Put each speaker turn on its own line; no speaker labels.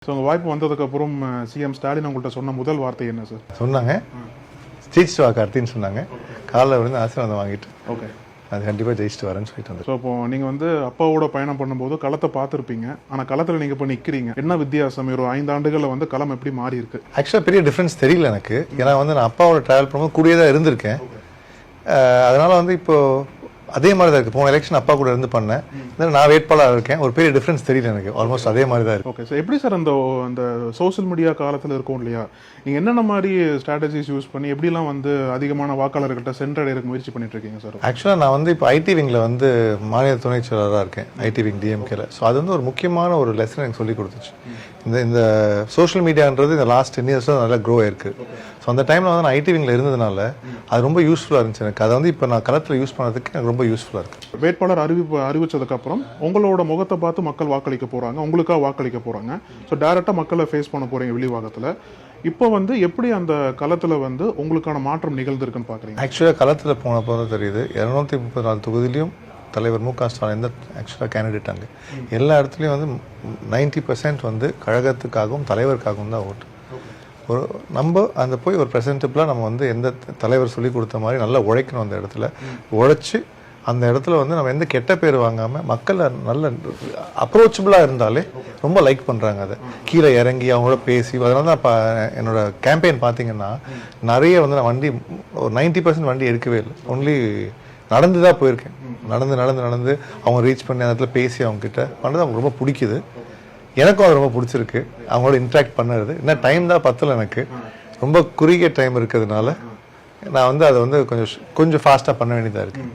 So அந்த வாய்ப்பு வந்ததுக்கப்புறம் சிஎம் ஸ்டாலின் உங்கள்கிட்ட சொன்ன முதல் வார்த்தை என்ன சார்
சொன்னாங்க? ஜெயிச்சுட்டு வா கார்த்தின்னு சொன்னாங்க. காலைல விழுந்து ஆசீர்வாதம் வாங்கிட்டு
ஓகே
அது கண்டிப்பாக ஜெயிச்சுட்டு வரேன்னு சொல்லிட்டு வந்தேன்.
ஸோ இப்போ நீங்கள் வந்து அப்பாவோட பயணம் பண்ணும்போது களத்தை பார்த்துருப்பீங்க, ஆனால் களத்தில் நீங்கள் இப்போ நிற்கிறீங்க. என்ன வித்தியாசம்? ஒரு 5 ஆண்டுகளில் வந்து களம் எப்படி மாறி இருக்கு?
ஆக்சுவலாக பெரிய டிஃப்ரென்ஸ் தெரியல எனக்கு. ஏன்னா வந்து நான் அப்பாவோட ட்ராவல் பண்ணும்போது கூடயே தான் இருந்திருக்கேன். அதனால வந்து இப்போ அதே மாதிரி தான் இருக்குது. போன எலெக்ஷன் அப்பா கூட இருந்து பண்ணேன், நான் வேட்பாளராக இருக்கேன். ஒரு பெரிய டிஃப்ரென்ஸ் தெரியல எனக்கு. ஆல்மோஸ்ட் அதே மாதிரி தான் இருக்கு.
ஓகே சார், எப்படி சார் அந்த சோஷியல் மீடியா காலத்தில் இருக்கும் இல்லையா, நீங்கள் என்னென்ன மாதிரி ஸ்ட்ராட்டஜிஸ் யூஸ் பண்ணி எப்படிலாம் வந்து அதிகமான வாக்காளர்கிட்ட சென்றடைறதுக்கு முயற்சி பண்ணிட்டு இருக்கீங்க சார்?
ஆக்சுவலாக நான் வந்து இப்போ ஐடி விங்கில் வந்து மாநில துணை செயலாளராக இருக்கேன், ஐடி விங் டிஎம்கேல. ஸோ அது வந்து ஒரு முக்கியமான ஒரு லெசன் எனக்கு சொல்லி கொடுத்துச்சு. இந்த சோஷியல் மீடியான்றது இந்த லாஸ்ட் 10 இயர்ஸ் நல்லா க்ரோ ஆயிருக்கு. ஸோ அந்த டைமில் வந்து நான் ஐடி விங்கில் இருந்ததுனால அது ரொம்ப யூஸ்ஃபுல்லாக இருந்துச்சு எனக்கு. அதை வந்து இப்போ நான் களத்தில் யூஸ் பண்ணுறதுக்கு எனக்கு ரொம்ப யூஸ்ஃபுல்லாக இருக்குது.
வேட்பாளர் அறிவிச்சதுக்கப்புறம் உங்களோட முகத்தை பார்த்து மக்கள் வாக்களிக்க போகிறாங்க, உங்களுக்காக வாக்களிக்க போகிறாங்க. ஸோ டைரெக்டாக மக்களை ஃபேஸ் பண்ண போகிறீங்க வெளிவாகத்தில். இப்போ வந்து எப்படி அந்த களத்தில் வந்து உங்களுக்கான மாற்றம் நிகழ்ந்திருக்குன்னு பார்க்குறீங்க?
ஆக்சுவலாக களத்தில் போனப்போ தான் தெரியுது 234 தொகுதியிலையும் தலைவர் மு க ஸ்டாலின் எந்த ஆக்சுவலாக கேண்டிடேட் அங்கே எல்லா இடத்துலையும் வந்து 90% வந்து கழகத்துக்காகவும் தலைவருக்காகவும் தான் ஓட்டு. ஒரு நம்ம அந்த போய் ஒரு ப்ரெசன்டபிளாக நம்ம வந்து எந்த தலைவர் சொல்லி கொடுத்த மாதிரி நல்லா உழைக்கணும். அந்த இடத்துல உழைச்சி அந்த இடத்துல வந்து நம்ம எந்த கெட்ட பேர் வாங்காமல் மக்களை நல்ல அப்ரோச்சபிளாக இருந்தாலே ரொம்ப லைக் பண்ணுறாங்க. அதை கீழே இறங்கி அவங்களோட பேசி, அதனால தான் இப்போ என்னோட கேம்பெயின் பார்த்தீங்கன்னா நிறைய வந்து நான் வண்டி ஒரு 90% வண்டி எடுக்கவே இல்லை. ஒன்லி நடந்து தான் போயிருக்கேன். நடந்து அவங்க ரீச் பண்ணி அந்த இடத்துல பேசி அவங்க கிட்ட பண்ணது அவங்க ரொம்ப பிடிக்குது. எனக்கும் அது ரொம்ப பிடிச்சிருக்கு அவங்களோட இன்ட்ராக்ட் பண்ணுறது. இன்னும் டைம் தான் பத்தல எனக்கு, ரொம்ப குறுகிய டைம் இருக்கிறதுனால நான் வந்து அதை வந்து கொஞ்சம் ஃபாஸ்ட்டாக பண்ண வேண்டியதாக இருக்குது.